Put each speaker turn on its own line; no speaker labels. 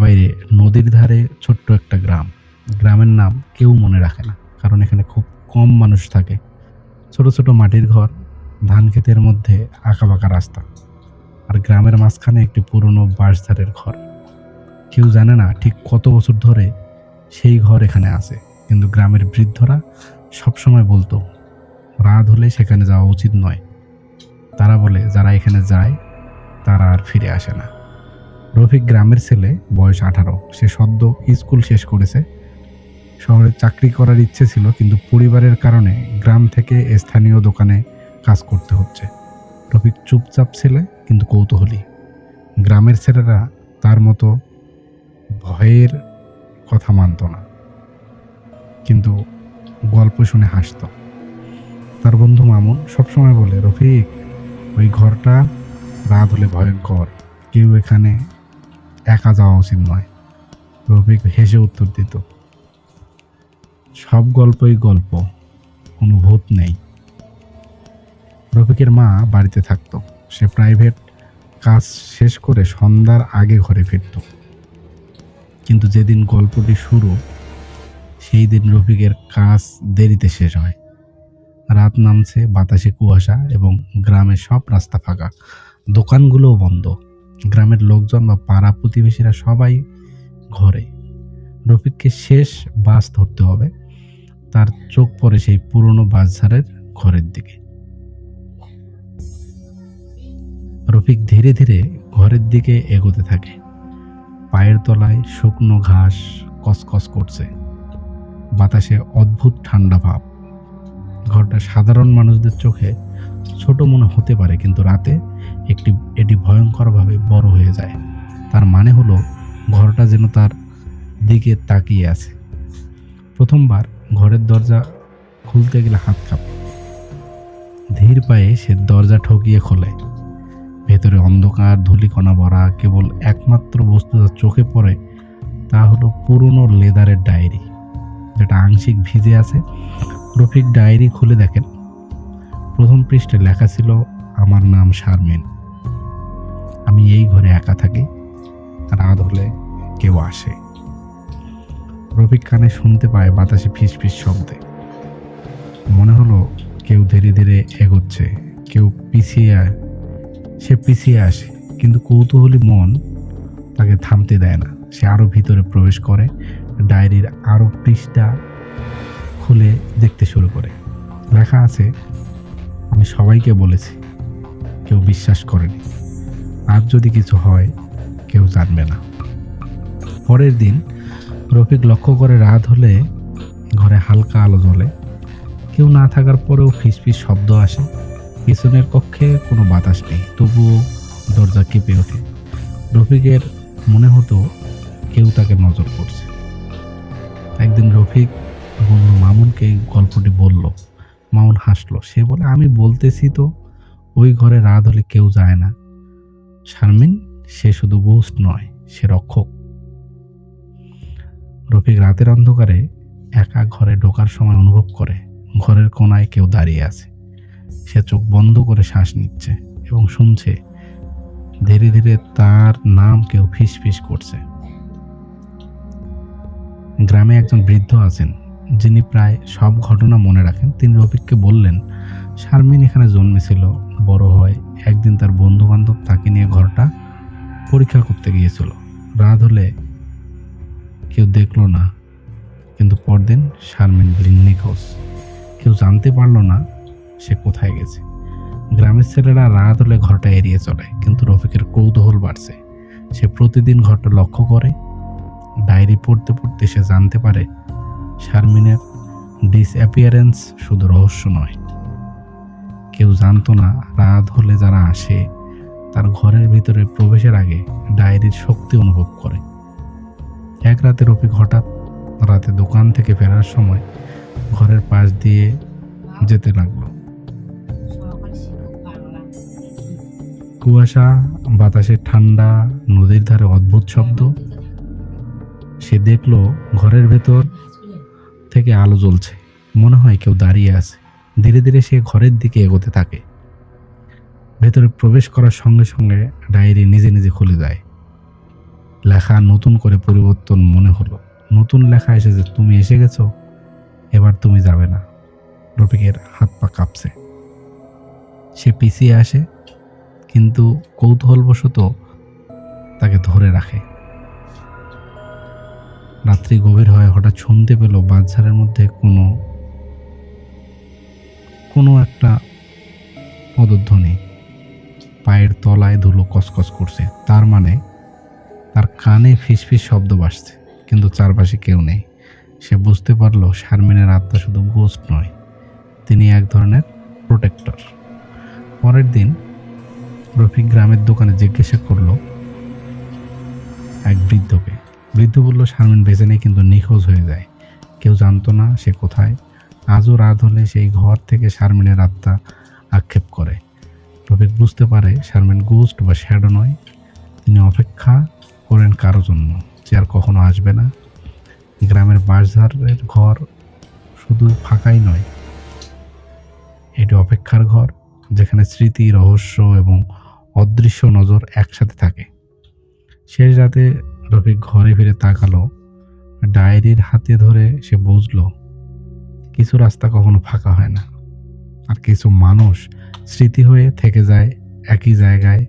বাইরে নদীর ধারে ছোট্ট একটা গ্রাম। গ্রামের নাম কেউ মনে রাখে না, কারণ এখানে খুব কম মানুষ থাকে। ছোট ছোট মাটির ঘর, ধান ক্ষেতের মধ্যে আঁকাবাঁকা রাস্তা, আর গ্রামের মাঝখানে একটি পুরনো বাঁশঝাড়ের ঘর। কেউ জানে না ঠিক কত বছর ধরে সেই ঘর এখানে আছে, কিন্তু গ্রামের বৃদ্ধরা সবসময় বলতো রাত হলে সেখানে যাওয়া উচিত নয়। তারা বলে যারা এখানে যায় তারা আর ফিরে আসে না। রফিক গ্রামের ছেলে, বয়স 18। সে সদ্য স্কুল শেষ করেছে। শহরে চাকরি করার ইচ্ছে ছিল, কিন্তু পরিবারের কারণে গ্রাম থেকে স্থানীয় দোকানে কাজ করতে হচ্ছে। রফিক চুপচাপ ছেলে, কিন্তু কৌতূহলী। গ্রামের ছেলেরা তার মতো ভয়ের কথা মানত না, কিন্তু গল্প শুনে হাসত। তার বন্ধু মামুন সবসময় বলে, রফিক, ওই ঘরটা রাত হলে ভয়ঙ্কর, কেউ এখানে একা যাওয়া উচিত নয়। রফিক হেসে উত্তর দিত, সব গল্পই গল্প, কোনো ভূত নেই। রফিকের মা বাড়িতে থাকতো। সে প্রাইভেট কাজ শেষ করে সন্ধ্যার আগে ঘরে ফিরত। কিন্তু যেদিন গল্পটি শুরু, সেই দিন রফিকের কাজ দেরিতে শেষ হয়। রাত নামছে, বাতাসে কুয়াশা, এবং গ্রামের সব রাস্তা ফাঁকা, দোকানগুলোও বন্ধ। গ্রামের লোকজন বা পাড়া প্রতিবেশীরা সবাই ঘরে। রফিককে শেষ বাস ধরতে হবে। তার চোখ পড়ে সেই পুরনো বাঁশঝাড়ের ঘরের দিকে। রফিক ধীরে ধীরে ঘরের দিকে এগোতে থাকে। পায়ের তলায় শুকনো ঘাস কসকস করছে, বাতাসে অদ্ভুত ঠান্ডা ভাব। ঘরটা সাধারণ মানুষদের চোখে ছোট মনে হতে পারে, কিন্তু রাতে এটি ভয়ঙ্করভাবে বড় হয়ে যায়। তার মানে হলো ঘরটা যেন তার দিকে তাকিয়ে আছে। প্রথমবার ঘরের দরজা খুলতে গেলে হাত কাঁপে। ধীর পায়ে সে দরজা ঠকিয়ে খোলে। ভেতরে অন্ধকার, ধূলিকণা ভরা। কেবল একমাত্র বস্তু যা চোখে পড়ে তা হলো পুরনো লেদারের ডায়েরি, যেটা আংশিক ভিজে আছে। রফিক ডায়েরি খুলে দেখেন, প্রথম পৃষ্ঠায় লেখা ছিল, আমার নাম শারমিন, আমি এই ঘরে একা থাকি, রাত হলে কেউ আসে। রফিক কানে শুনতে পায় বাতাসে ফিসফিস শব্দে। মনে হলো কেউ ধীরে ধীরে এগোচ্ছে, কেউ পিছিয়ে আসে, কিন্তু কৌতূহলী মন তাকে থামতে দেয় না। সে আরো ভিতরে প্রবেশ করে, ডায়েরির আরো পৃষ্ঠা খুলে দেখতে শুরু করে। লেখা আছে, আমি সবাইকে বলেছি, কেউ বিশ্বাস করেনি। আজ যদি কিছু হয়, কেউ জানবে না। পরের দিন রফিক লক্ষ্য করে রাত হলে ঘরে হালকা আলো জ্বলে। কেউ না থাকার পরেও ফিসফিস শব্দ আসে। পিছনের কক্ষে কোনো বাতাস নেই, তবুও দরজা কেঁপে ওঠে। রফিকের মনে হতো কেউ তাকে নজর করছে। একদিন রফিক বন্ধু মামুনকে এই গল্পটি বলল। মামুন হাসলো। সে বলে, আমি বলতেছি তো, ওই ঘরে রাত হলে কেউ যায় না। শারমিন, সে শুধু গোস্ট নয়, সে রক্ষক। রফিক রাতের অন্ধকারে একা ঘরে ঢোকার সময় অনুভব করে ঘরের কোনায় কেউ দাঁড়িয়ে আছে। সে চোখ বন্ধ করে শ্বাস নিচ্ছে এবং শুনছে ধীরে ধীরে তার নাম কেউ ফিসফিস করছে। গ্রামে একজন বৃদ্ধ আছেন, যিনি প্রায় সব ঘটনা মনে রাখেন। তিনি রফিককে বললেন, শারমিন এখানে জন্মেছিল, বড় হয়। একদিন তার বন্ধু বান্ধব তাকে নিয়ে ঘরটা পরীক্ষা করতে গিয়েছিল। রাত হলে কেউ দেখলো না, কিন্তু পরদিন শারমিন নিখোঁজ। কেউ জানতে পারলো না সে কোথায় গেছে। গ্রামের ছেলেরা রাত হলে ঘরটা এড়িয়ে চলে, কিন্তু রফিকের কৌতূহল বাড়ছে। সে প্রতিদিন ঘরটা লক্ষ্য করে। ডায়েরি পড়তে পড়তে সে জানতে পারে, শারমিনের ডিসঅ্যাপিয়ারেন্স শুধু রহস্য নয়। কেউ জানতো না রাত হলে যারা আসে তার ঘরের ভিতরে প্রবেশের আগে ডায়েরির শক্তি অনুভব করে। এক রাতে রফিক হঠাৎ রাতে দোকান থেকে ফেরার সময় ঘরের পাশ দিয়ে যেতে লাগলো। কুয়াশা, বাতাসের ঠান্ডা, নদীর ধারে অদ্ভুত শব্দ। সে দেখলো ঘরের ভেতর থেকে আলো জ্বলছে, মনে হয় কেউ দাঁড়িয়ে আছে। ধীরে ধীরে সে ঘরের দিকে এগোতে থাকে। ভেতরে প্রবেশ করার সঙ্গে সঙ্গে ডায়েরি নিজে নিজে খুলে যায়। লেখা নতুন করে পরিবর্তন মনে হলো। নতুন লেখা এসেছে, তুমি এসে গেছো, এবার তুমি যাবে না। রফিকের হাত পা কাঁপছে। সে পিছিয়ে আসে, কিন্তু কৌতূহলবশত তাকে ধরে রাখে। রাত্রি গভীর হয়, হঠাৎ শুনতে পেল বাঁশঝাড়ের মধ্যে কোনো কোনো একটা পদধ্বনি। পায়ের তলায় ধুলো কসকস করছে। তার মানে তার কানে ফিসফিস শব্দ ভাসছে, কিন্তু চারপাশে কেউ নেই। সে বুঝতে পারল শারমিনের আত্মা শুধু গোস্ট নয়, তিনি এক ধরনের প্রোটেক্টর। পরের দিন রফিক গ্রামের দোকানে জিজ্ঞাসা করলো এক বৃদ্ধকে। বৃদ্ধ বলল, শারমিন বেঁচে নেই, কিন্তু নিখোঁজ হয়ে যায়। কেউ জানতো না সে কোথায়। আজও রাত হলে সেই ঘর থেকে শারমিনের আত্মা আক্ষেপ করে। রফিক বুঝতে পারে শারমিন গোস্ট বা শ্যাডো নয়, তিনি অপেক্ষা করেন কারো জন্য, যে আর কখনো আসবে না। গ্রামের বাঁশঝাড়ের ঘর শুধু ফাঁকাই নয়, এটি অপেক্ষার ঘর, যেখানে স্মৃতি, রহস্য এবং অদৃশ্য নজর একসাথে থাকে। শেষ রাতে রফিক ঘরে ফিরে তাকালো, ডায়েরির হাতে ধরে সে বুঝলো কিছু রাস্তা কখনো ফাঁকা হয় না, আর কিছু মানুষ স্মৃতি হয়ে থেকে যায় একই জায়গায়